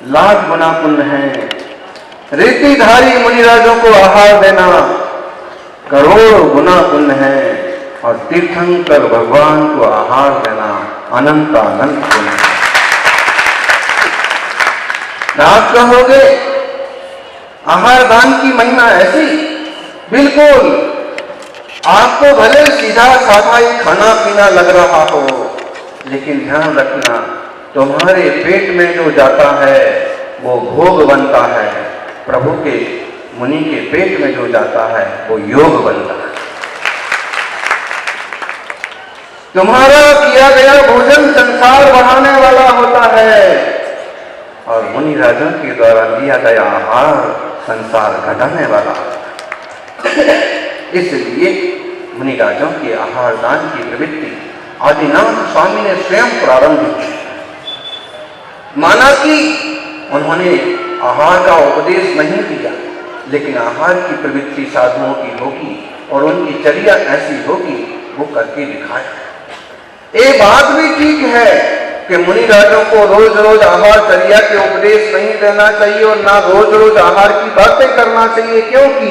लाख गुना पुण्य है। रीतिधारी मुनिराजों को आहार देना करोड़ गुना पुण्य है और तीर्थंकर भगवान को आहार देना अनंत अनंत पुण्य है। आप कहोगे आहार दान की महिमा ऐसी? बिल्कुल, आपको भले सीधा साधा ही खाना पीना लग रहा हो, लेकिन ध्यान रखना तुम्हारे पेट में जो जाता है वो भोग बनता है, प्रभु के मुनि के पेट में जो जाता है वो योग बनता है। तुम्हारा किया गया भोजन संसार बढ़ाने वाला होता है और मुनि राजों के द्वारा लिया गया आहार संसार घटाने वाला। इसलिए मुनि राजों के आहार दान की प्रवृत्ति आदिनाथ स्वामी ने स्वयं प्रारंभ की। माना कि उन्होंने आहार का उपदेश नहीं किया, लेकिन आहार की प्रवृत्ति साधुओं की होगी और उनकी चर्या ऐसी होगी, वो करके दिखाए। ये बात भी ठीक है कि मुनि राजों को रोज रोज आहार चर्या के उपदेश नहीं देना चाहिए और ना रोज रोज आहार की बातें करना चाहिए, क्योंकि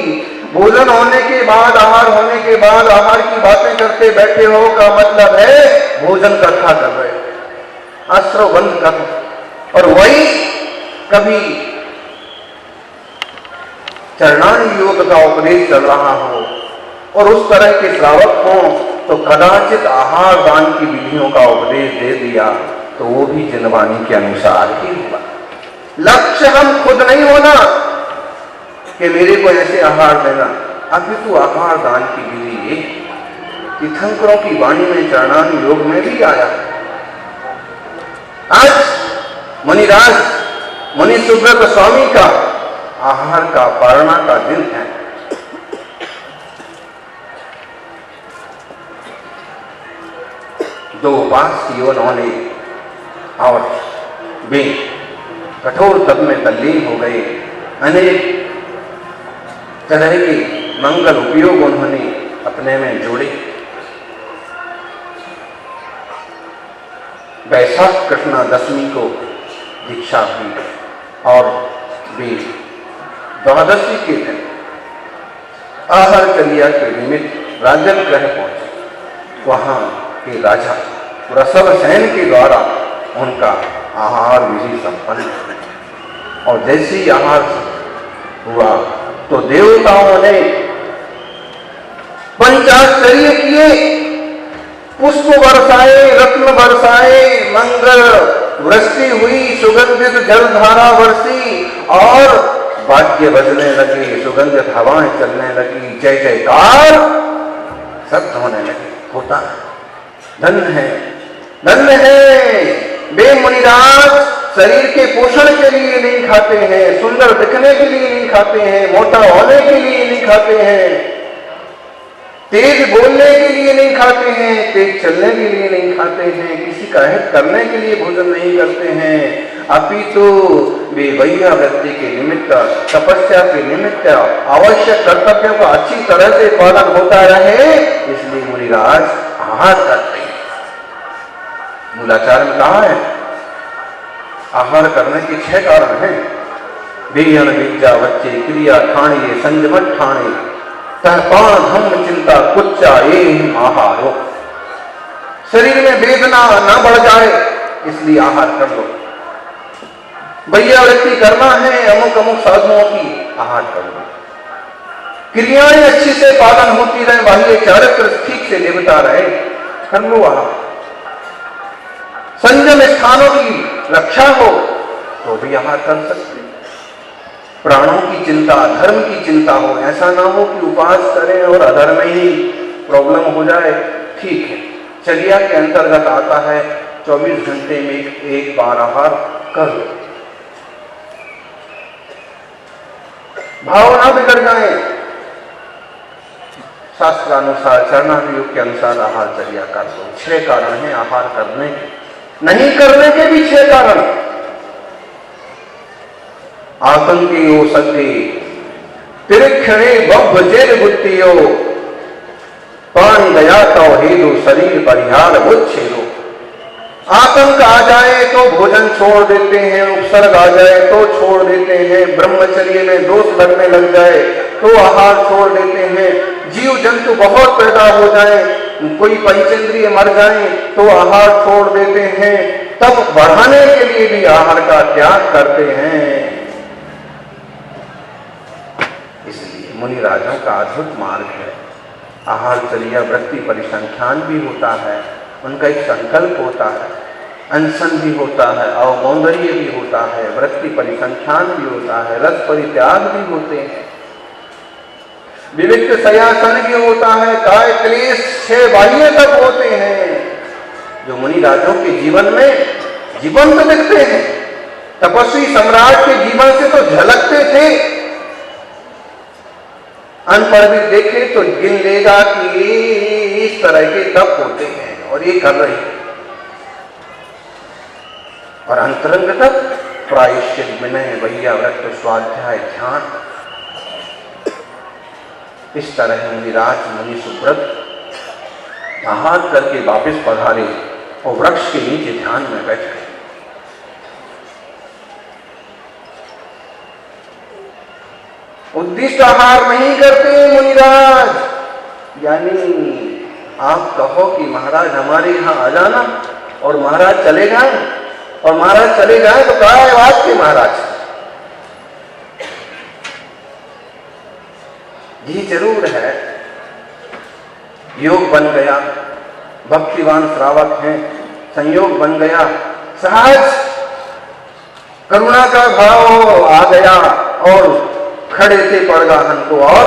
भोजन होने के बाद, आहार होने के बाद आहार की बातें करते बैठे हो का मतलब है भोजन कथा कर रहे हो, आश्रव बंद कर। और वही कभी चरणानी योग का उपदेश चल रहा हो और उस तरह के श्रावक हो तो कदाचित आहार दान की विधियों का उपदेश दे दिया तो वो भी जिनवाणी के अनुसार ही होगा। लक्ष्य हम खुद नहीं होना कि मेरे को ऐसे आहार देना, अपितु आहार दान की विधि तीर्थंकरों की वाणी में चरणानी योग में भी आया। आज मुनिराज मुनि सुब्रत स्वामी का आहार का पारणा का दिन है। दो उपास किए उन्होंने और वे कठोर तप में तल्लीन हो गए। अनेक तरह के मंगल उपयोग उन्होंने अपने में जोड़े। वैशाख कृष्णा दशमी को दीक्षा हुई और वे द्वादशी के दिन आहार चर्या के निमित्त राजन ग्रह पहुंचे। वहां के राजा वृषभसेन के द्वारा उनका आहार विधि संपन्न और जैसे ही आहार हुआ तो देवताओं ने पंचाश्चर्य किए, पुष्प बरसाए, रत्न बरसाए, मंगल वृष्टि हुई, सुगंधित जलधारा बरसी और वाद्य बजने लगे, सुगंधित हवाएं चलने लगी, जय जयकार शब्द होने लगे। होता धन्य है, धन्य है वे मुनिराज शरीर के पोषण के लिए नहीं खाते हैं, सुंदर दिखने के लिए नहीं खाते हैं, मोटा होने के लिए नहीं खाते हैं, तेज बोलने के लिए नहीं खाते हैं, तेज चलने के लिए नहीं खाते हैं, किसी का हित करने के लिए भोजन नहीं करते हैं, अपितु वे वैयावृत्ति के निमित्त, तपस्या के निमित्त आवश्यक कर्तव्यों का अच्छी तरह से पालन होता रहे, इसलिए मुनिराज आहार करते हैं। मूलाचार में कहा है आहार करने के 6 कारण हैं। बेयन विद्या बच्चे क्रिया ठाणी संजमत ठाणे तहपान धम्म चिंता कुच्चा एहिम आहारो। शरीर में वेदना ना बढ़ जाए इसलिए आहार कर लो। वैयावृत्ति करना है अमुक अमुक साधुओं की, आहार कर लो। क्रियाएं अच्छी से पालन होती रहे, बाह्य चारित्र ठीक से निभता रहे, कर लो आहार। संयम स्थानों की रक्षा हो तो भी आहार कर सकते। प्राणों की चिंता, धर्म की चिंता हो, ऐसा ना हो कि उपवास करें और अधर्म ही प्रॉब्लम हो जाए, ठीक है। चर्या के अंतर्गत आता है 24 घंटे में एक बार आहार कर लो। भावना बिगड़ जाए, शास्त्रानुसार चरणानुयोग के अनुसार आहार चर्या कर लो। 6 कारण है आहार करने के, नहीं करने के भी 6 कारण। आतंकियो सत्य तिरक्षणे बब्ब जेल बुद्धियो पानी दया तो हेदु शरीर परिहार बुच्छेदो। आतंक आ जाए, तो भोजन छोड़ देते हैं, उपसर्ग आ जाए तो छोड़ देते हैं, ब्रह्मचर्य में दोष लगने लग जाए तो आहार छोड़ देते हैं, जीव जंतु बहुत पैदा हो जाए, कोई पंचेंद्रिय मर जाए तो आहार छोड़ देते हैं, तब बढ़ाने के लिए भी आहार का त्याग करते हैं। इसलिए मुनि राजाओं का अद्भुत मार्ग है। आहारचर्या वृत्ति परिसंख्यान भी होता है, उनका एक संकल्प होता है, अनशन भी होता है, अवमौदर्य भी होता है, वृत्ति परिसंख्यान भी होता है, रस परित्याग भी होते हैं, विविक्त शयासन भी होता है, काय क्लेश 6 बाह्य तक होते हैं, जो मुनि राजाओं के जीवन में जीवंत दिखते हैं। तपस्वी सम्राट के जीवन से तो झलकते थे, अनपढ़ भी देखे तो गिन लेगा कि इस तरह के तप होते हैं और ये कर रहे हैं। और अंतरंग तक प्रायश्चित, विनय, वैया, व्रत, स्वाध्याय, ध्यान, इस तरह मुनिराज मुनि सुब्रत आहार करके वापस पधारे और वृक्ष के नीचे ध्यान में बैठ गए। उद्दिष्ट आहार नहीं करते मुनिराज, यानी आप कहो कि महाराज हमारे यहां आ जाना और महाराज चले जाए, और महाराज चले जाए तो क्या है बात के महाराज, ये जरूर है। योग बन गया, भक्तिवान श्रावक हैं, संयोग बन गया, सहज करुणा का भाव आ गया और खड़े थे पड़गाहन को और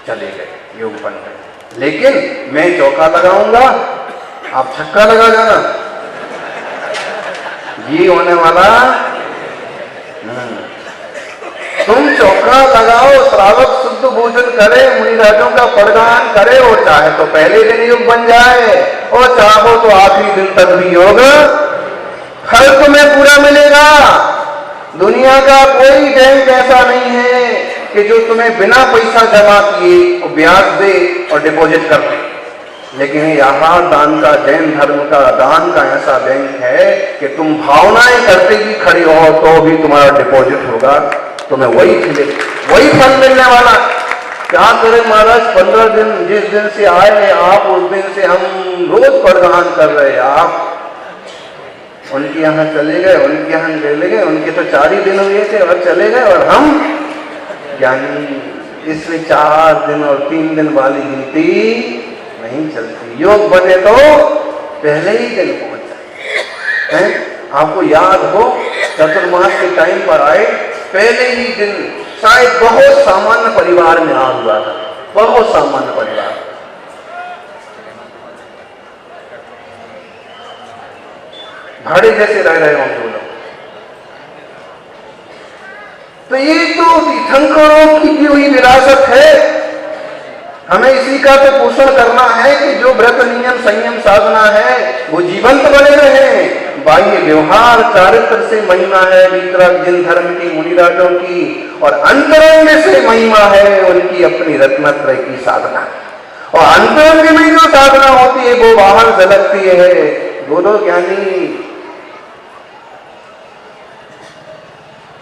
चले गए, योग बन गए। लेकिन मैं चौका लगाऊंगा, आप छक्का लगा जाना, ये होने वाला। तुम चौका लगाओ, श्रावक शुद्ध भोजन करे, मुनिराजों का पड़गाहन करे, और चाहे तो पहले दिन योग बन जाए और चाहो तो आखिरी दिन तक भी योग फल तुम्हें पूरा मिलेगा। दुनिया का कोई बैंक ऐसा नहीं है कि जो तुम्हें बिना पैसा जमा किए और ब्याज दे और डिपॉजिट कर दे, लेकिन यहाँ दान का, जैन धर्म का दान का ऐसा बैंक है कि तुम भावनाएं करते भी खड़े हो तो भी तुम्हारा डिपॉजिट होगा, तुम्हें वही मिले, वही फल मिलने वाला। क्या करें महाराज, 15 दिन जिस दिन से आए आप उस दिन से हम रोज पड़गाहन कर रहे हैं, आप उनके यहाँ चले गए, उनके यहाँ चले गए, उनके तो 4 ही दिन हुए थे और चले गए, और हम यानी इसमें 4 दिन और 3 दिन वाली गिनती नहीं चलती। योग बने तो पहले ही दिन पहुंच जाए। आपको याद हो चतुर्मास के टाइम पर आए, पहले ही दिन शायद बहुत सामान्य परिवार में आ हुआ था, बहुत सामान्य परिवार, भाड़े जैसे रह रहे होंगे लोग। तो ये तो तीर्थंकरों की दी हुई विरासत है, हमें इसी का तो पोषण करना है कि जो व्रत नियम संयम साधना है वो जीवंत बने रहे। बाह्य व्यवहार चारित्र से महिमा है वितरक जिन धर्म की मुनिराजों की, और अंतरंग से महिमा है उनकी अपनी रत्नत्रय की साधना। और अंतरंग में जो साधना होती है वो बाहर झलकती है। दोनों ज्ञानी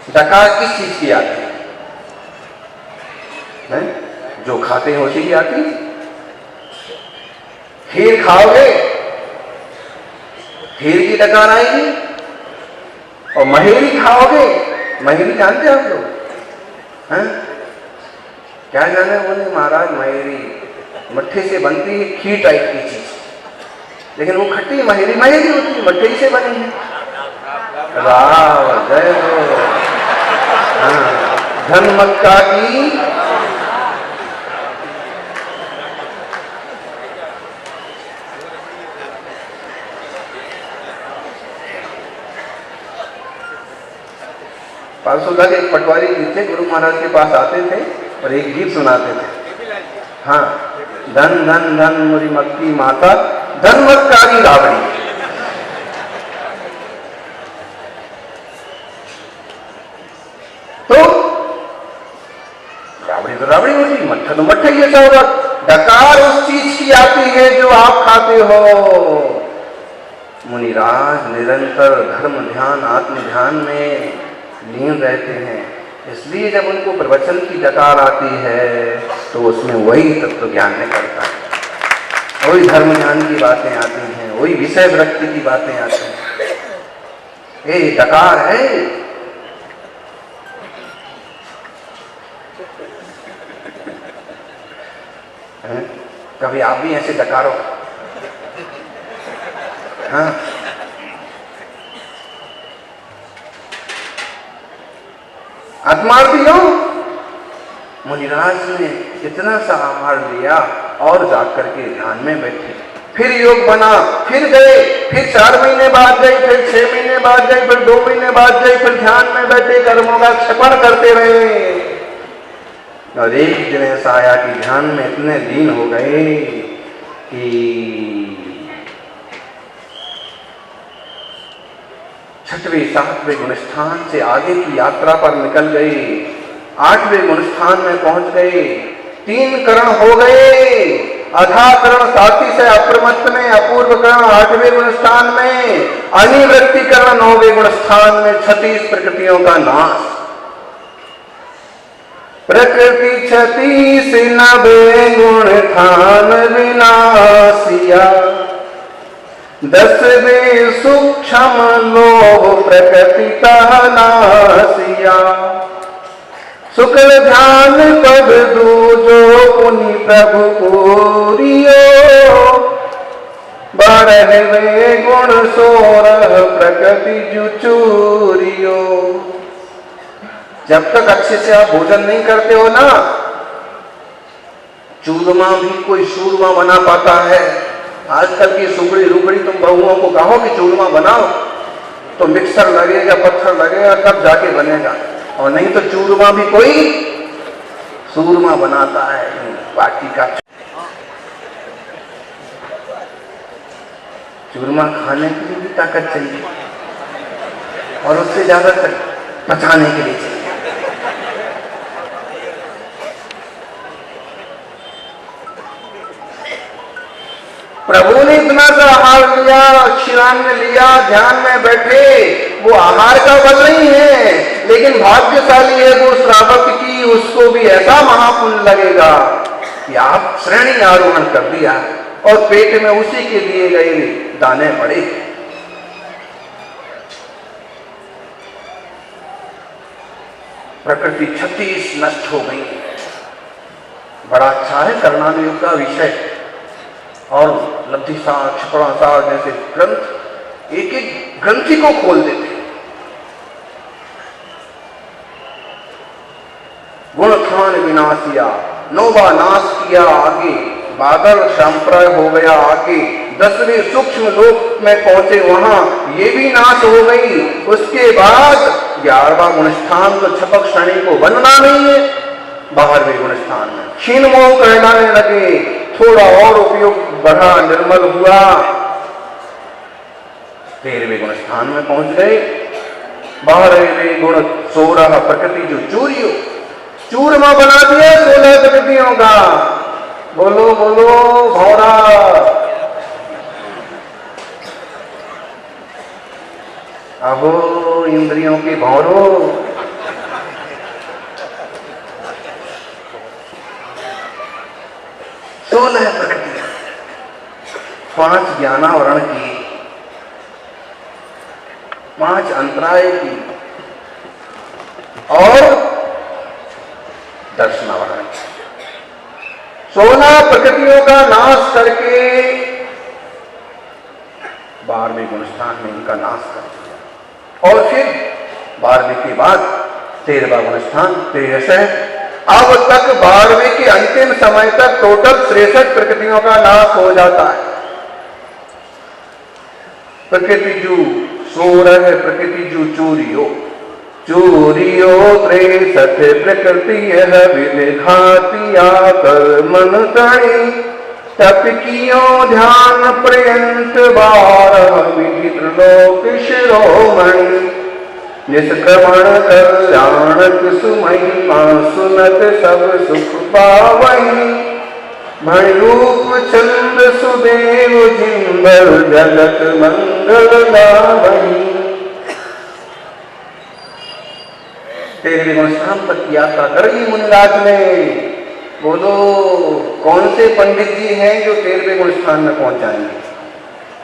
डकार किस चीज की आती है? जो खाते हैं उसी की आती। खीर खाओगे, खीर की डकार आएगी, और महेरी खाओगे, महेरी जानते हैं आप लोग? क्या जाने बोले महाराज, महेरी मट्ठे से बनती है, खीर टाइप की चीज, लेकिन वो खट्टी महेरी महेरी होती है, मट्ठे से बनी है। राव जय हो। धन मक्का की पारसोदा के एक पटवारी जी थे, गुरु महाराज के पास आते थे और एक गीत सुनाते थे। हाँ, धन धन धन मुरी मक्की माता, धन मक्कारी रावड़ी। तो रावड़ी तो रावड़ी होती, मट्ठा तो मट्ठा ही ऐसा होगा। डकार उस चीज की आती है जो आप खाते हो, मुनिराज निरंतर धर्म ध्यान आत्म ध्यान में लीन रहते हैं। इसलिए जब उनको प्रवचन की डकार आती है तो उसमें वही तत्व ज्ञान निकलता है, वही धर्म ध्यान की बातें आती हैं, वही विषय वृत्ति की बातें आती हैं। ये डकार है। कभी आप भी ऐसे डकारो। हाँ, आत्मार्थियों, मुनिराज ने इतना सा आहार लिया और जाकर के ध्यान में बैठे। फिर योग बना, फिर गए, फिर 4 महीने बाद गए, फिर 6 महीने बाद गए, फिर 2 महीने बाद गए, फिर ध्यान में बैठे कर्मों का क्षपण करते रहे। और एक दिन ऐसा आया कि ध्यान में इतने लीन हो गए कि 6वें 7वें गुणस्थान से आगे की यात्रा पर निकल गए। 8वें गुणस्थान में पहुंच गए। 3 करण हो गए। अधा करण साथी से अप्रमत्त में, अपूर्व करण 8वें गुणस्थान में, अनिवृत्ति करण 9वें गुणस्थान में, 36 प्रकृतियों का नाश। प्रकृति 36 90 गुण थान विनाशिया, 10वें सूक्ष्म लोभ प्रकृति तहनासिया। शुक्ल ध्यान पद दूजो पुनि प्रभु पूरियो, 12वें गुण 16 प्रकृति जुचूरियो। जब तक अच्छे से आप भोजन नहीं करते हो ना, चूरमा भी कोई शूरमा बना पाता है। आजकल की सुगड़ी रुगड़ी तुम बहुओं को कहो कि चूरमा बनाओ तो मिक्सर लगेगा, पत्थर लगेगा, तब जाके बनेगा। और नहीं तो चूरमा भी कोई सूरमा बनाता है बाटी का। चूरमा खाने के लिए भी ताकत चाहिए और उससे ज्यादा पचाने के लिए चाहिए। प्रभु ने इतना सा आहार लिया, क्षीरान्न लिया, ध्यान में बैठे। वो आहार का बल नहीं है, लेकिन भाग्यशाली है वो श्रावक की, उसको भी ऐसा महापुण्य लगेगा कि आप श्रेणी आरोहण कर दिया और पेट में उसी के दिए गए दाने पड़े। प्रकृति 36 नष्ट हो गई। बड़ा अच्छा है कर्णानुयोग का विषय। और लब्धि सार, क्षपणा सार जैसे ग्रंथ एक एक ग्रंथि को खोल देते। गुणखान विनाशिया, 9वां नाश किया आगे। बादल संप्रय हो गया आगे। 10वें सूक्ष्म लोक में पहुंचे, वहां ये भी नाश हो गई। उसके बाद 11वां गुणस्थान तो छपक श्रेणी को बनना नहीं है। 12वें गुणस्थान में क्षीण मोह कहलाने लगे। थोड़ा और उपयोग बढ़ा, निर्मल हुआ। 13वें गुणस्थान में पहुंच गए। 12वें गुण 16 प्रकृति जो चूरियो, चूरमा बना दिया 16 प्रकृतियों का। बोलो बोलो भौरा। अहो इंद्रियों के भौरो, 16 प्रकृतियां, 5 ज्ञानावरण की, 5 अंतराय की और दर्शनावरण की। 16 प्रकृतियों का नाश करके 12वें गुणस्थान में इनका नाश कर दिया। और फिर 12वें के बाद 13वां गुणस्थान 63। अब तक 12वें के अंतिम समय तक टोटल 63 प्रकृतियों का नाश हो जाता है। प्रकृति जू 16 है। प्रकृति जू चूरियो, चूरियो 63 प्रकृति है विघातिया कर्मन तणी। तप कियो ध्यान पर्यंत 12 विधि लोक शिरोमणि। निष्क्रमण कल्याणक सुमहिमा सुनत सब सुख पावहि। भय रूप चंद्र सुदेव जिंबर जगत मंगल मंगल लावणी। तेरे गुण स्थान तक यात्रा कर ली मुनिराज ने। बोलो कौन से पंडित जी हैं जो 13वें गुण स्थान में पहुंच जाएंगे?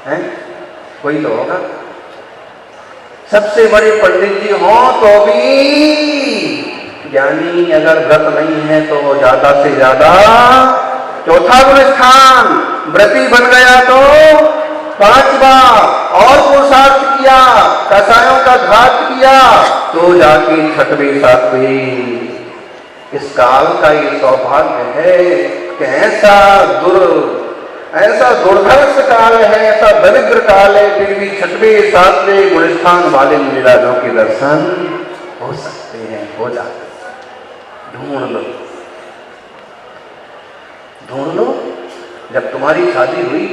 हैं? कोई तो होगा। सबसे बड़े पंडित जी हों तो भी ज्ञानी अगर व्रत नहीं है तो वो ज्यादा से ज्यादा 4था गुण स्थान। व्रती बन गया तो 5वां और पुरुषार्थ किया, कसायों का घात किया तो जाके 6वें 7वें। इस काल का ये सौभाग्य है कि ऐसा दुर्धर्ष काल है, ऐसा दरिद्र काल है, फिर भी 6वें 7वें गुण स्थान वाले मुनिराजों के दर्शन हो सकते हैं, हो जाते। ढूंढ लो। जब तुम्हारी शादी हुई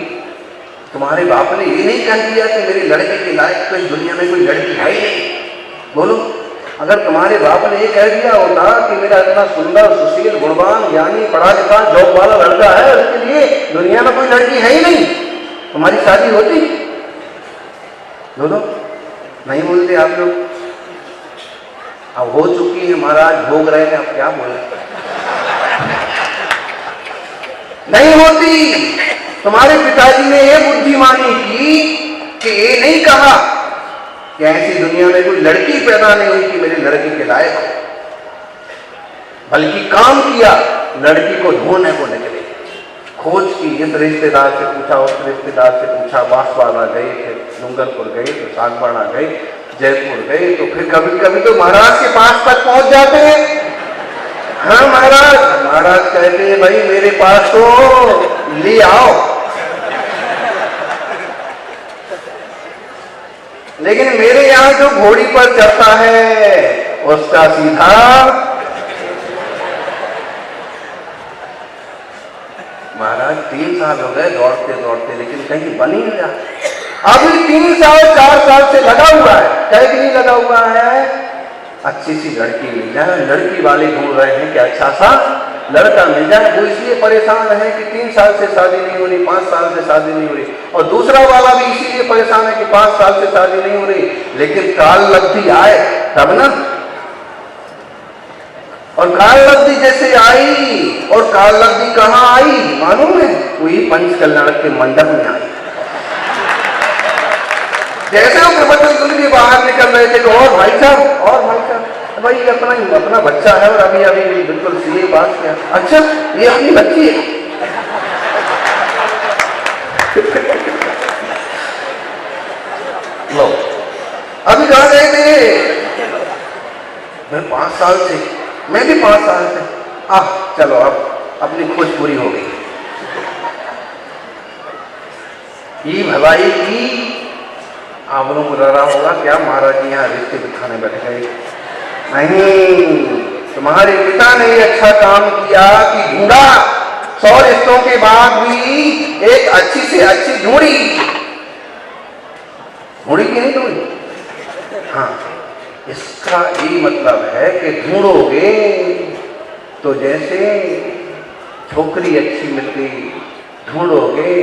तुम्हारे बाप ने ये नहीं कह दिया कि मेरी लड़के के लायक तो इस दुनिया में कोई लड़की है ही नहीं। बोलो अगर तुम्हारे बाप ने ये कह दिया होता कि मेरा इतना सुंदर सुशील गुणवान ज्ञानी पढ़ा लिखा जॉब वाला लड़का है, उसके लिए दुनिया में कोई लड़की है ही नहीं, तुम्हारी शादी होती? बोलो नहीं बोलते आप लोग। अब हो चुकी है महाराज, भोग रहे हैं, अब क्या बोले। नहीं होती। तुम्हारे पिताजी ने ये बुद्धिमानी की कि ये नहीं कहा कि ऐसी दुनिया में कोई लड़की पैदा नहीं हुई कि मेरे लड़के के लायक हो, बल्कि काम किया लड़की को ढूंढने को निकले। खोज की, इस रिश्तेदार से पूछा, उस रिश्तेदार से पूछा, बांसवाड़ा गए, फिर डूंगरपुर गए, फिर सागवाड़ा गए, जयपुर गए, तो फिर कभी कभी तो महाराज के पास तक पहुंच जाते हैं। हाँ महाराज कहते हैं भाई मेरे पास तो ले आओ, लेकिन मेरे यहाँ जो घोड़ी पर चढ़ता है उसका सीधा महाराज 3 साल हो गए दौड़ते दौड़ते, लेकिन कहीं बनी नहीं रहा। अभी 3 साल 4 साल से लगा हुआ है, कहीं भी नहीं लगा हुआ है अच्छी सी लड़की मिल जाए। लड़की वाले ढूंढ रहे हैं कि अच्छा सा लड़का मिल जाए। वो इसलिए परेशान है कि 3 साल से शादी नहीं हो रही, 5 साल से शादी नहीं हो रही, और दूसरा वाला भी इसीलिए परेशान है कि 5 साल से शादी नहीं हो रही। लेकिन काल लब्धि आए तब ना, और काल लब्धि जैसे आई, और काल लब्धि कहाँ आई मालूम है? वही पंच कल्याण के मंडप में आई। जैसे वो प्रबंधन के बाहर निकल रहे थे, और भाई साहब भाई अपना बच्चा है और अभी बिल्कुल सीए पास किया। अच्छा ये अपनी बच्ची है। लो अभी कहाँ गए थे? मैं 5 साल से, मैं भी 5 साल से। चलो अब अपनी खोज पूरी हो गई। ये भलाई की आप लोगों को लग रहा होगा क्या महाराज जी यहाँ रिश्ते बिठाने बैठ गए। नहीं, तुम्हारे पिता ने अच्छा काम किया कि ढूंढा, 100 रिश्तों के बाद भी एक अच्छी से अच्छी ढूंढी की नहीं ढूंढी। हाँ, इसका ये मतलब है कि ढूंढोगे तो जैसे छोकरी अच्छी मिल गई, ढूंढोगे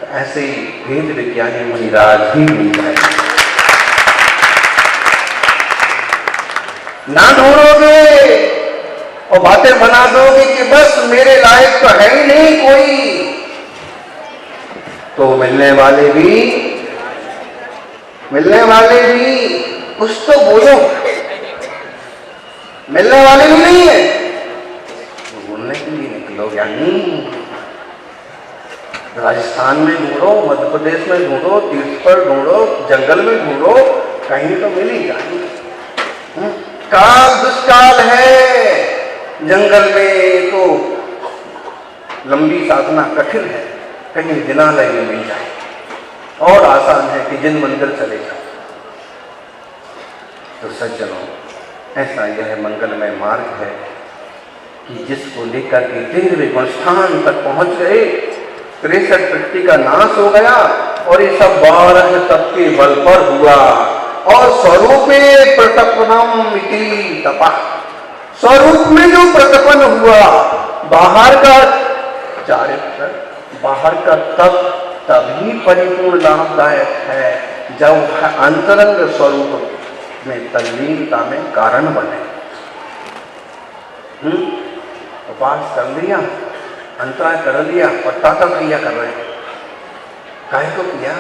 तो ऐसे ही वेद विज्ञानी मुनिराज ही मिल जाए। ना ढूंढोगे और बातें बना दोगे कि बस मेरे लायक तो है ही नहीं कोई, तो मिलने वाले भी कुछ तो बोलो। मिलने वाले भी नहीं है, बोलने के लिए निकलो ज्ञानी। राजस्थान में ढूंढो, मध्य प्रदेश में ढूंढो, तीर्थ पर ढूंढो, जंगल में ढूंढो, कहीं तो मिल ही जाएगी। काल दुष्काल है, जंगल में तो लंबी साधना कठिन है, कहीं जिनालय में मिल जाए, और आसान है कि जिन मंदिर चले जाओ। तो सज्जनों, ऐसा यह मंगलमय मार्ग है कि जिसको लेकर के 13वें गुण स्थान तक पहुंच गए, 63 वृत्ति का नाश हो गया, और ये सब 12 तप के बल पर हुआ। और स्वरूपे प्रतपनम इति तपः, स्वरूप में जो प्रतपन हुआ, बाहर का चारित्र, बाहर का तप तभी परिपूर्ण लाभदायक है जब अंतरंग स्वरूप में तल्लीनता में कारण बने। उपास कर लिया, अंतराय कर लिया और ताता क्रिया कर रहे हैं, काहे को किया?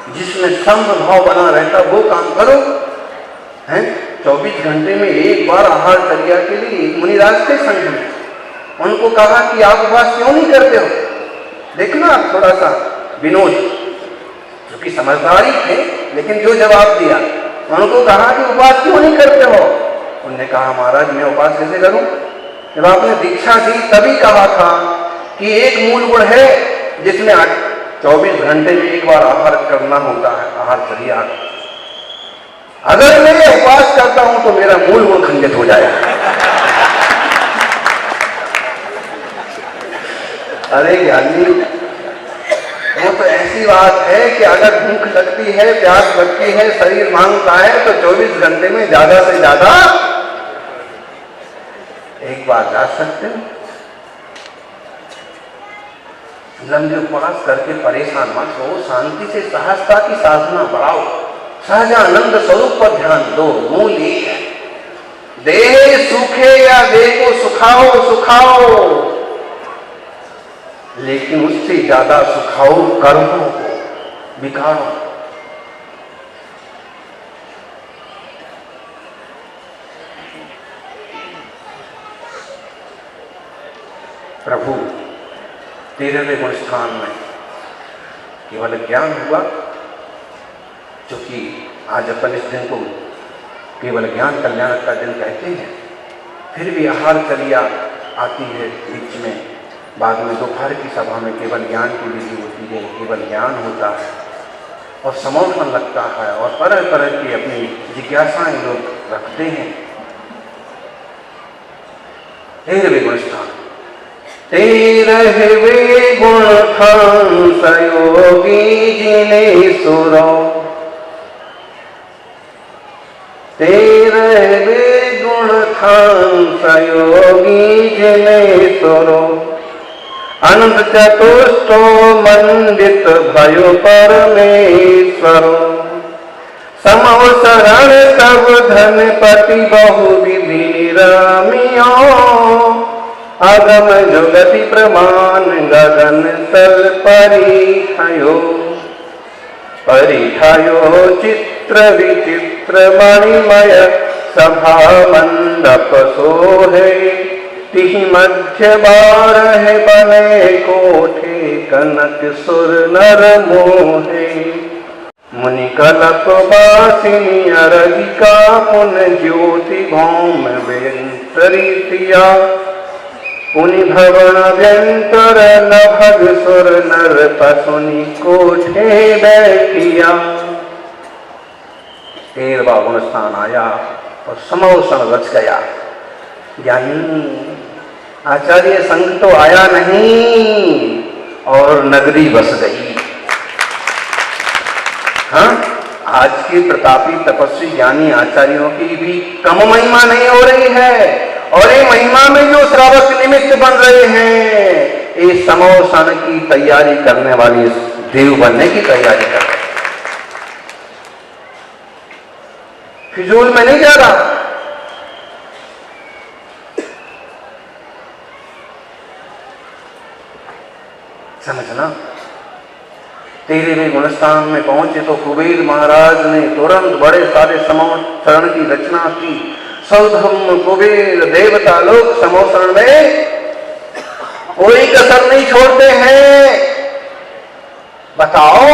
जिसमें संभ भाव बना रहता वो काम करो। हैं 24 घंटे में एक बार आहार चर्या के लिए एक मुनिराज के संग में उनको कहा कि आप उपवास क्यों नहीं करते हो? देखना थोड़ा सा विनोद, जो कि समझदारी थे, लेकिन जो जवाब दिया, उनको कहा कि उपवास क्यों नहीं करते हो? उन्होंने कहा महाराज मैं उपवास कैसे करूं? जब आपने दीक्षा दी तभी कहा था कि एक मूल गुण है जिसमें 24 घंटे में एक बार आहार करना होता है, आहार चर्या। अगर मैं उपवास करता हूं तो मेरा मूल गुण खंडित हो जाएगा। अरे ज्ञानी, वो तो ऐसी बात है कि अगर भूख लगती है, प्यास लगती है, शरीर मांगता है तो 24 घंटे में ज्यादा से ज्यादा एक बार जा सकते हो। लंबे उपवास करके परेशान मत हो, शांति से सहजता की साधना बढ़ाओ, सहजानंद स्वरूप पर ध्यान दो। मूल एक है, देह सूखे या देह को सुखाओ सुखाओ, लेकिन उससे ज्यादा सुखाओ कर्मों को, विकारों। प्रभु 13वें गुण स्थान में केवल ज्ञान हुआ, जो कि आज अपन इस दिन को केवल ज्ञान कल्याण का दिन कहते हैं। फिर भी आहार चर्या आती है बीच में, बाद में दोपहर की सभा में केवल ज्ञान की विधि होती है, केवल ज्ञान होता है और समर्पण लगता है और तरह तरह की अपनी जिज्ञासाएं लोग रखते हैं। 13वें गुण स्थान, 13वें गुण थान सयोगी जिने सुरो, 13वें गुण थान सयोगी जिने सुरो, अनंत चतुष्टो मंडित भयो परमेश्वरो, समवसरण तब धनपति बहु विधि रामियो, अगम जुगति प्रमाण गगन तल परिठयो, परिठयो चित्र विचित्र मणिमय सभा मंडप सोहे, तिहि मध्य 12 बने कोठे कनक सुर नर मोहे, मुनि कलप वासिनी अरगिका पुन ज्योति भौम वेंतरितिया, पुनि भवन व्यंतर नभग सुर नर पसुनि कोठे बैठिया। 13वां गुण स्थान आया और समोसन रच गया। ज्ञानी आचार्य संघ तो आया नहीं और नगरी बस गई। हाँ, आज के प्रतापी तपस्वी ज्ञानी आचार्यों की भी कम महिमा नहीं हो रही है, और ये महिमा में जो श्रावक निमित्त बन रहे हैं, ये समोसन की तैयारी करने वाली, देव बनने की तैयारी कर रहे हैं। फिजूल में नहीं जा रहा। समझना। 13वें गुणस्थान में पहुंचे तो कुबेर महाराज ने तुरंत बड़े सारे समोसरण की रचना की। सौधम कुबेर देवता लोग समोसरण में कोई कसर नहीं छोड़ते हैं। बताओ,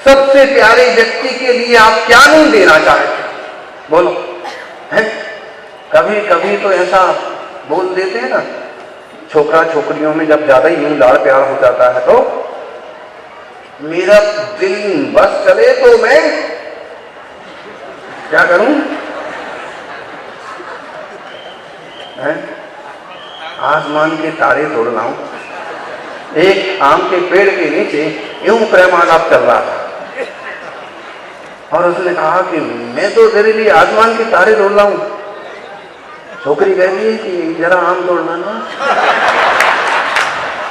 सबसे प्यारे व्यक्ति के लिए आप क्या नहीं देना चाहते? बोलो। है? कभी कभी तो ऐसा बोल देते हैं ना, छोकरा छोकरियों में जब ज्यादा ही यूं लाड़ प्यार हो जाता है तो मेरा दिल बस चले तो मैं क्या करूं? आसमान के तारे तोड़ लाऊं। एक आम के पेड़ के नीचे यूं प्रेमालाप चल रहा था और उसने कहा कि मैं तो तेरे लिए आसमान के तारे तोड़ लाऊं। छोकरी कहती है कि जरा आम तोड़ना ना।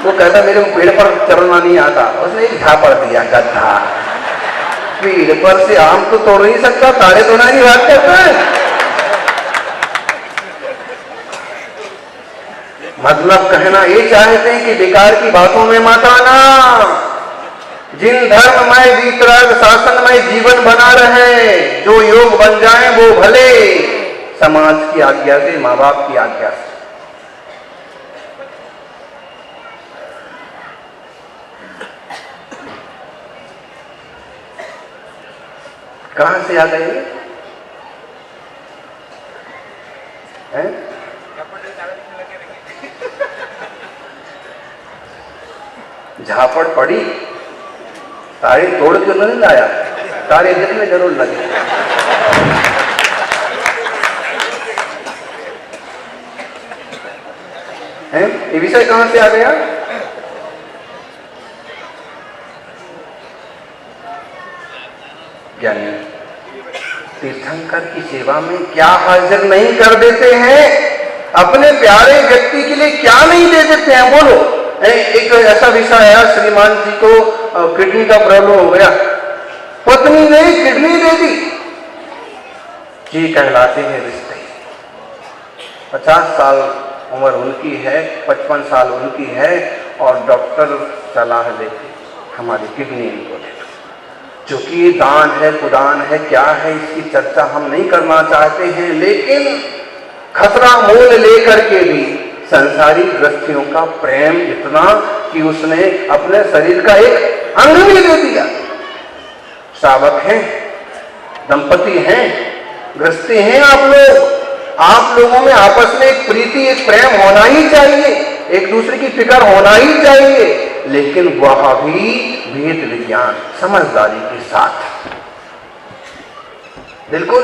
वो कहता मेरे को पेड़ पर चढ़ना नहीं आता। उसने एक झापड़ दिया, गधा। पेड़ पर से आम तो तोड़ नहीं सकता, तारे तोड़ने की बात करता है। मतलब कहना ये चाहते हैं कि बेकार की बातों में मत आना। जिन धर्ममय वीतराग शासनमय जीवन बना रहे, जो योग बन जाए वो भले, समाज की आज्ञा से, माँ बाप की आज्ञा से। कहां से आ गए हैं? झापड़ पड़ी, तारे तोड़ के नहीं लाया, तारे दिखने जरूर लगे। हैं? ये विषय कहां से आ गया? ज्ञानी तीर्थंकर की सेवा में क्या हाजिर नहीं कर देते हैं, अपने प्यारे व्यक्ति के लिए क्या नहीं दे देते हैं। बोलो, एक ऐसा विषय आया, श्रीमान जी को किडनी का प्रॉब्लम हो गया, पत्नी ने किडनी दे दी। ये कहलाते हैं रिश्ते। 50 साल उम्र उनकी है, 55 साल उनकी है, और डॉक्टर सलाह देते हमारी किडनी इनको दे दो। चूंकि ये दान है, कुदान है, क्या है, इसकी चर्चा हम नहीं करना चाहते हैं, लेकिन खतरा मोल लेकर के भी संसारिक गृहस्थियों का प्रेम इतना कि उसने अपने शरीर का एक अंग भी दे दिया। श्रावक हैं, दंपति हैं, गृहस्थी हैं आप लोगों में आपस में एक प्रीति, एक प्रेम होना ही चाहिए, एक दूसरे की फिक्र होना ही चाहिए, लेकिन वह भी वेद विज्ञान समझदारी के साथ। बिल्कुल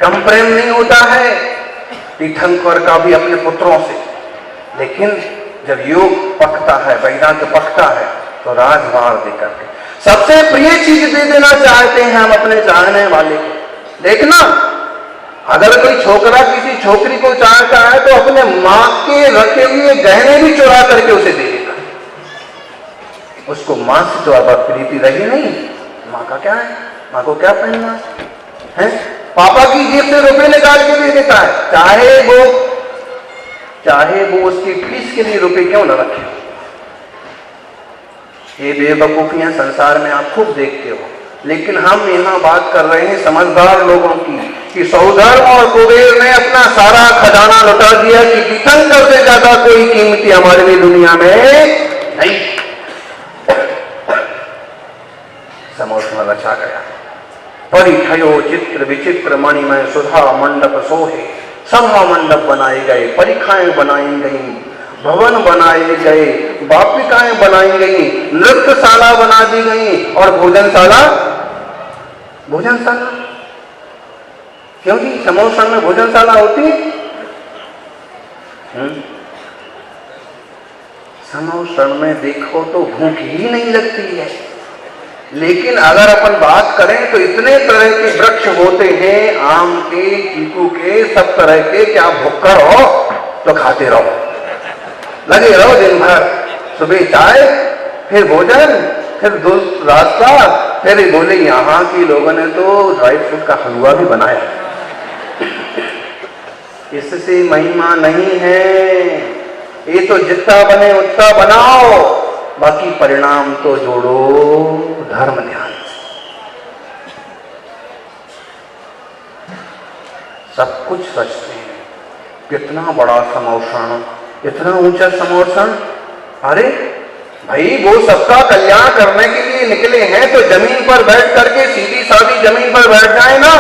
कम प्रेम नहीं होता है तीर्थंकर का भी अपने पुत्रों से, लेकिन जब योग पकता है, वेदांत पकता है, तो राजभार देकर के सबसे प्रिय चीज दे देना चाहते हैं हम अपने चाहने वाले को। देखना, अगर कोई छोकरा किसी छोकरी को चाहता है तो अपने मां के रखे हुए गहने भी चुरा करके उसे दे देगा। उसको मां से तो अब प्रीति रही नहीं, मां का क्या है, मां को क्या पहनना है, पापा की जेब से रुपए निकाल के दे देता है, चाहे वो उसकी फीस के लिए रुपए क्यों न रखे। ये बेवकूफियां संसार में आप खूब देखते हो, लेकिन हम यहाँ बात कर रहे हैं समझदार लोगों की, कि सौधर्म और कुबेर ने अपना सारा खजाना लुटा दिया कि तीर्थंकर से ज्यादा कोई कीमती हमारे लिए दुनिया में नहीं। समोष्ण रचा गया, परिखयो चित्र विचित्र मणिमय सुधा मंडप सोहे, सभा मंडप बनाए गए, परिखाएं बनाई गई, भवन बनाए गए, वापिकाएं बनाई गई, नृत्यशाला बना दी गई, और भोजनशाला क्योंकि समोसन में भोजनशाला होती है। समोसन में देखो तो भूख ही नहीं लगती है, लेकिन अगर अपन बात करें तो इतने तरह के वृक्ष होते हैं, आम के, चीकू के, सब तरह के, कि आप भूखा रहो तो खाते रहो, लगे रहो दिन भर। सुबह चाय, फिर भोजन, फिर दूध रास्ता, फिर बोले यहाँ के लोगों ने तो ड्राई फ्रूट का हलवा भी बनाया। इससे महिमा नहीं है, ये तो जितना बने उतना बनाओ, बाकी परिणाम तो जोड़ो धर्म ध्यान से। सब कुछ रचते हैं, कितना बड़ा समोषण, इतना ऊंचा समोषण। अरे भाई, वो सबका कल्याण करने के लिए निकले हैं तो जमीन पर बैठ करके सीधी सादी जमीन पर बैठ जाए ना,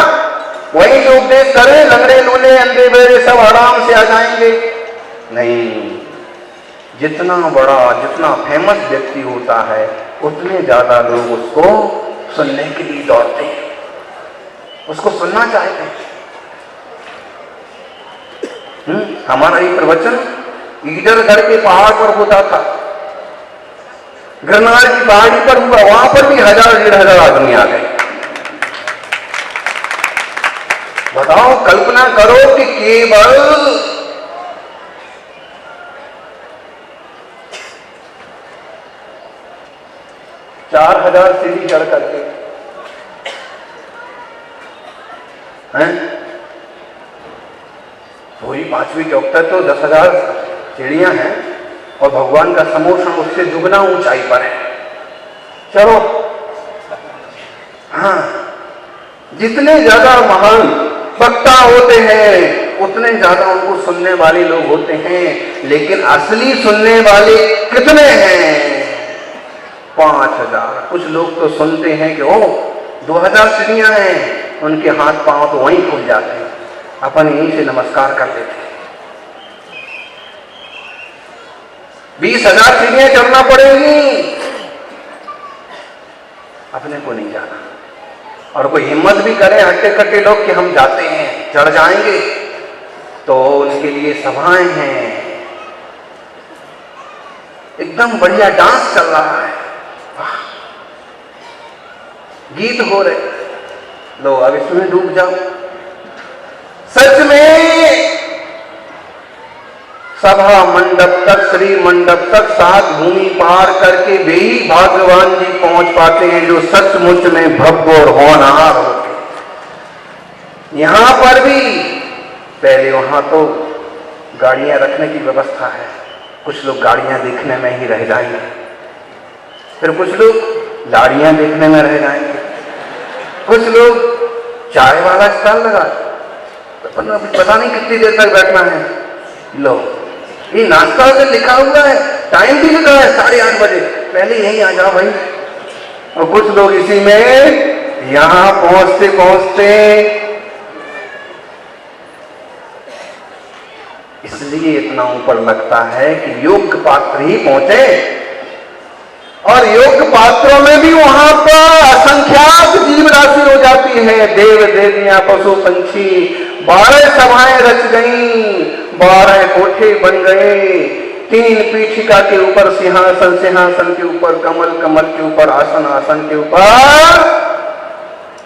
वही जो उपदेश करें, लंगड़े लूले अंधे बहरे सब आराम से आ जाएंगे। नहीं, जितना बड़ा, जितना फेमस व्यक्ति होता है, उतने ज्यादा लोग उसको सुनने के लिए दौड़ते हैं, उसको सुनना चाहते हैं। हमारा ये प्रवचन ईडरगढ़ के पहाड़ पर होता था, गिरनार की पहाड़ी पर हुआ, वहां पर भी 1000-1500 आदमी आ गए। बताओ, कल्पना करो कि 4000 सीढ़ी चढ़ करके हैं, वही 5वीं चौक तक तो 10,000 सीढ़ियां हैं और भगवान का समोषण उससे दुगना ऊंचाई पर है। चलो हाँ, जितने ज्यादा महान वक्ता होते हैं उतने ज्यादा उनको सुनने वाले लोग होते हैं, लेकिन असली सुनने वाले कितने हैं? 5000। कुछ लोग तो सुनते हैं कि ओ 2000 सीढ़ियां हैं, उनके हाथ पांव तो वहीं खुल जाते हैं, अपन यहीं से नमस्कार कर लेते हैं। 20,000 सीढ़ियां चढ़ना पड़ेगी, अपने को नहीं जाना। और कोई हिम्मत भी करे हट्टे कट्टे लोग कि हम जाते हैं, चढ़ जाएंगे, तो उनके लिए सभाएं हैं, एकदम बढ़िया डांस चल रहा है, गीत हो रहे, लो अब इसमें डूब जाओ। सच में सभा मंडप तक, श्री मंडप तक 7 भूमि पार करके वे ही भगवान जी पहुंच पाते हैं जो सचमुच में भव्य और होनहार होते। यहां पर भी पहले वहां तो गाड़ियां रखने की व्यवस्था है, कुछ लोग गाड़ियां देखने में ही रह जाएंगे, फिर कुछ लोग लाड़ियां देखने में रह जाएंगे, कुछ लोग चाय वाला स्टॉल लगा, पता नहीं कितनी देर तक बैठना है। लो ये नाश्ता से लिखा हुआ है, टाइम भी लिखा है 8:30 बजे, पहले यहीं आ जाओ भाई। और कुछ लोग इसी में यहां पहुंचते पहुंचते, इसलिए इतना ऊपर लगता है कि योग्य पात्र ही पहुंचे, और योग्य पात्रों में भी वहां पर असंख्यात जीव राशि हो जाती है, देव देवियां पशु पंछी। 12 सभाएं रच गईं, 12 कोठे बन गए, 3 पीठिका के ऊपर सिंहासन, सिंहासन के ऊपर कमल, कमल के ऊपर आसन, आसन के ऊपर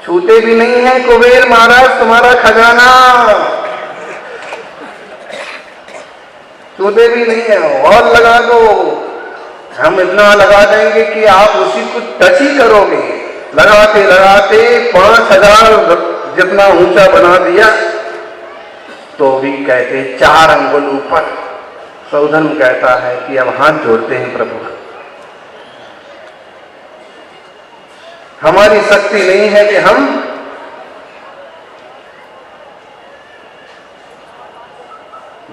छूते भी नहीं है कुबेर महाराज तुम्हारा खजाना, छूते भी नहीं है। और लगा दो, हम इतना लगा देंगे कि आप उसी को टच ही करोगे। लगाते लगाते 5000 जितना ऊंचा बना दिया, तो भी कहते 4 अंगुल ऊपर। सौधर्म कहता है कि अब हाथ जोड़ते हैं प्रभु, हमारी शक्ति नहीं है कि हम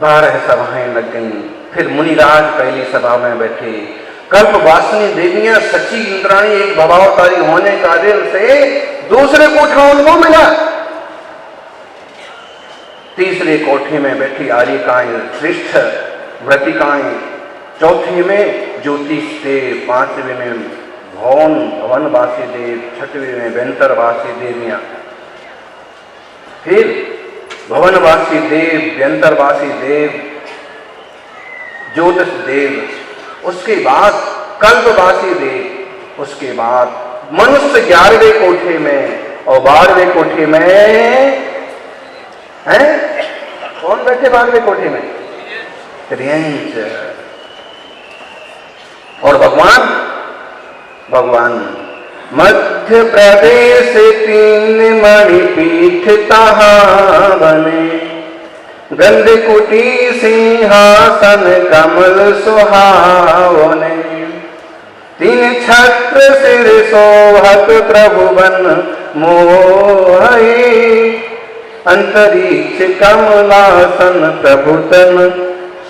बारह सभाएं लग गईं। फिर मुनिराज पहली सभा में बैठे, कल्पवासिनी देवियां सची इंद्राणी एक भवावतारी होने का दिल से दूसरे कोठा उनको मिला। तीसरे कोठे में बैठी आर्यकाएं, श्रेष्ठ व्रतिकाएं, चौथे में ज्योतिष देव, 5वें में भवनवासी देव, 6वें में व्यंतरवासी देवियां। फिर भवनवासी देव, व्यंतरवासी देव, ज्योतिष देव, उसके बाद कल्पवासी देव, उसके बाद मनुष्य 11वें कोठे में, और 12वें कोठे में हैं कौन बैठे? 12वें कोठे में त्रियंच। और भगवान मध्य प्रदेश 3 मणिपीठ तहां बने, गंधकुटी सिंहासन कमल सुहावने, 3 छत्र सिर सोहत प्रभु बन मोहई, अंतरिक्ष कमलासन प्रभु तन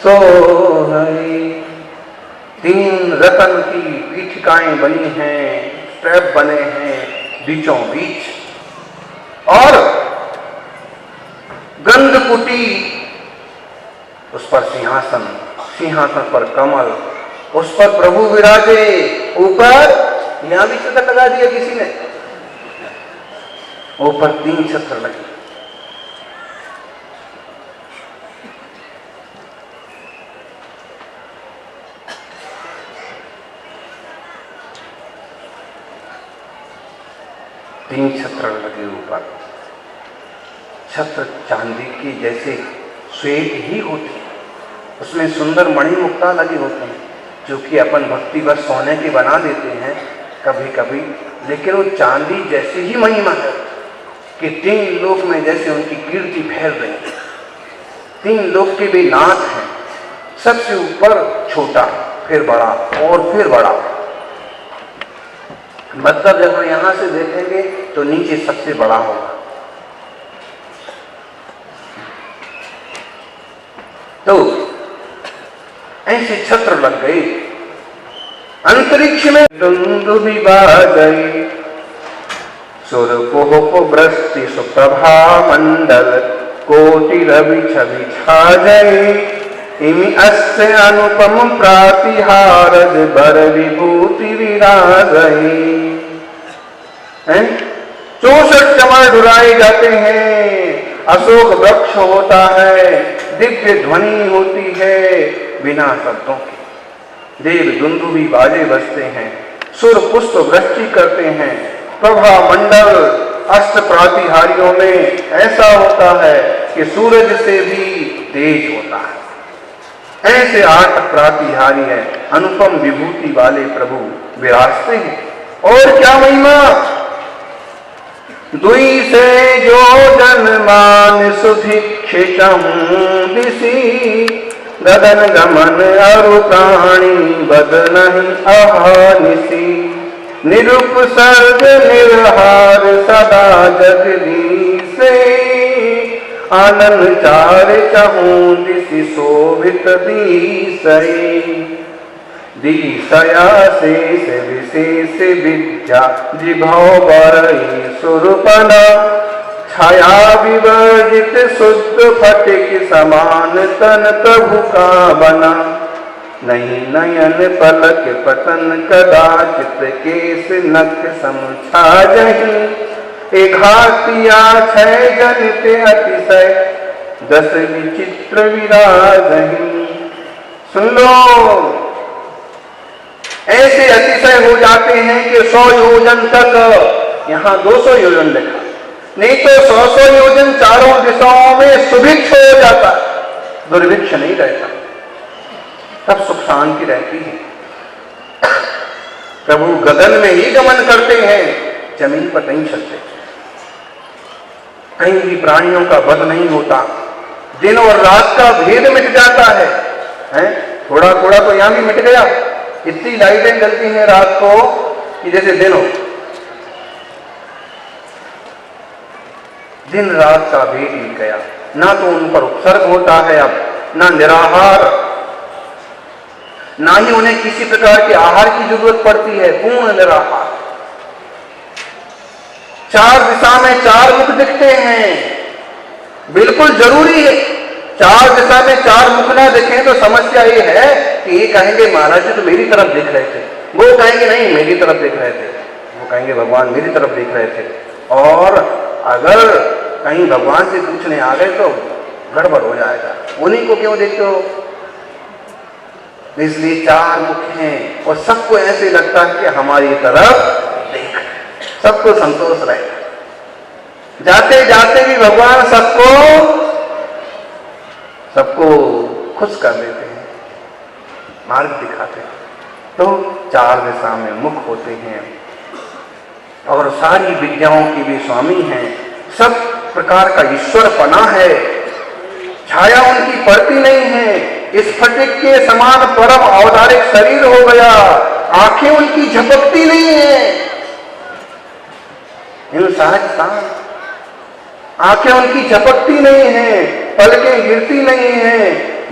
सोहई। 3 रतन की पीठिकाएं बनी हैं, स्ट्रैप बने हैं बीचों बीच, और गंधकुटी, उस पर सिंहासन, सिंहासन पर कमल, उस पर प्रभु विराजे। ऊपर यहां भी छत्र लगा दिया किसी ने, ऊपर 3 छत्र लगे। तीन छत्र लगे ऊपर। छत्र चांदी की जैसे श्वेत ही होती, उसमें सुंदर मणि मुक्ता लगे होते हैं, जो कि अपन भक्ति बस सोने के बना देते हैं, कभी कभी, लेकिन वो चांदी जैसी ही महिमा है कि 3 लोक में जैसे उनकी कीर्ति फैल रही है। 3 लोक के भी नाथ हैं, सबसे ऊपर छोटा, फिर बड़ा और फिर बड़ा। मतलब जब हम यहां से देखेंगे तो नीचे सबसे बड़ा होगा। तो ऐसे छत्र लग गए अंतरिक्ष में, दुंदुभि बाजई सुर कोह वृष्टि सुप्रभा मंडल, कोटि रवि छवि छाजई, इमि अस्य अनुपम प्रातिहारज बर विभूति विराजई। 64 चमर डुराए जाते हैं, अशोक वृक्ष होता है, दिव्य ध्वनि होती है बिना शब्दों की, देव दुंदुभि बाजे बजते हैं, सुर पुष्प वृष्टि करते हैं, प्रभा मंडल अष्ट प्रातिहारियों में ऐसा होता है कि सूरज से भी तेज होता है। ऐसे 8 प्रातिहारी है, अनुपम विभूति वाले प्रभु विराजते हैं। और क्या महिमा, दुई से जो जनमान सुभिक्षितम दिशि, गगन गमन अरु प्राणी बदनहि अहानिसी, निरुपसर्ग निर्हार सदा जगदीशे, आनंद चार चहूं दिशि शोभित दिशई, दिशया शेष विशेष विद्या जिभौ बरई सुरपना, छाया विवर्जित शुद्ध फटिक समान तन प्रभु का बना, नहीं नयन पलक पतन कदाचित केस नख समछा जही, एक हाथिया 6 जनित अतिशय 10 विचित्र विराजही। सुन लो, ऐसे अतिशय हो जाते हैं कि 100 योजन तक, यहाँ 200 योजन लिखा, नहीं तो 100 योजन चारों दिशाओं में सुभिक्ष हो जाता, दुर्भिक्ष नहीं रहता, तब सुख शांति रहती है। प्रभु गगन में ही गमन करते हैं, जमीन पर नहीं चलते, कहीं भी प्राणियों का वध नहीं होता, दिन और रात का भेद मिट जाता है, हैं? थोड़ा थोड़ा तो यहां भी मिट गया, इतनी लाइटें जलती हैं रात को कि जैसे दिन हो, दिन रात का भेद मिट गया, ना तो उन पर उपसर्ग होता है अब, ना निराहार, ना ही उन्हें किसी प्रकार के आहार की जरूरत पड़ती है, पूर्ण निराहार। 4 दिशा में 4 मुख दिखते हैं, बिल्कुल जरूरी है। 4 दिशा में 4 मुख ना दिखें तो समस्या ये है कि ये कहेंगे महाराज जी तो मेरी तरफ देख रहे थे, वो कहेंगे नहीं मेरी तरफ देख रहे थे, वो कहेंगे भगवान मेरी तरफ देख रहे थे, और अगर कहीं भगवान से पूछने आ गए तो गड़बड़ हो जाएगा, उन्हीं को क्यों देखते हो। इसलिए 4 मुख हैं और सबको ऐसे लगता है कि हमारी तरफ देख, सबको संतोष रहे, जाते जाते भी भगवान सबको खुश कर देते हैं, मार्ग दिखाते हैं। तो 4 दिशा में मुख होते हैं और सारी विद्याओं की भी स्वामी हैं, सब प्रकार का ईश्वर पना है, छाया उनकी पड़ती नहीं है, इस फटिक के समान परम अवतारिक शरीर हो गया, आंखें उनकी झपकती नहीं है, आंखें उनकी झपकती नहीं है, पलकें गिरती नहीं है,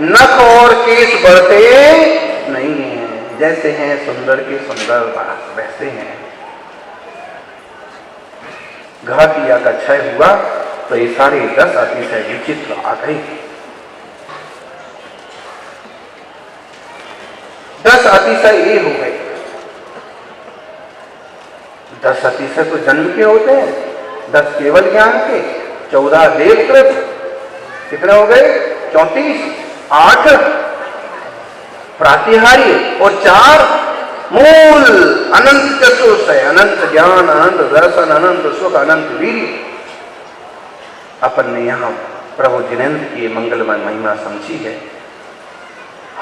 नख और केस बढ़ते नहीं हैं, जैसे हैं सुंदर के सुंदर वैसे हैं। घाटिया का क्षय हुआ तो ये सारे 10 अतिशय विचित्र आ गए। 10 अतिशय ये हो गए। 10 अतिशय तो जन्म के होते हैं, 10 केवल ज्ञान के, 14 देवकृत, कितने हो गए 34, 8 प्रातिहार्य और 4 मूल। अनंत चतुर्दय, अनंत ज्ञान, अनंत दर्शन, अनंत सुख, अनंत वीर्य। अपन ने यहाँ प्रभु जिनेन्द्र की मंगलमय महिमा समझी है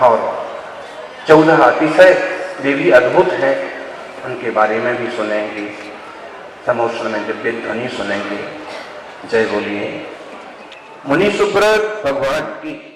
और 14 अतिशय वे भी अद्भुत हैं। उनके बारे में भी सुनेंगे, समोषण में दिव्य ध्वनि सुनेंगे। जय बोलिए मुनि सुब्रत भगवान की।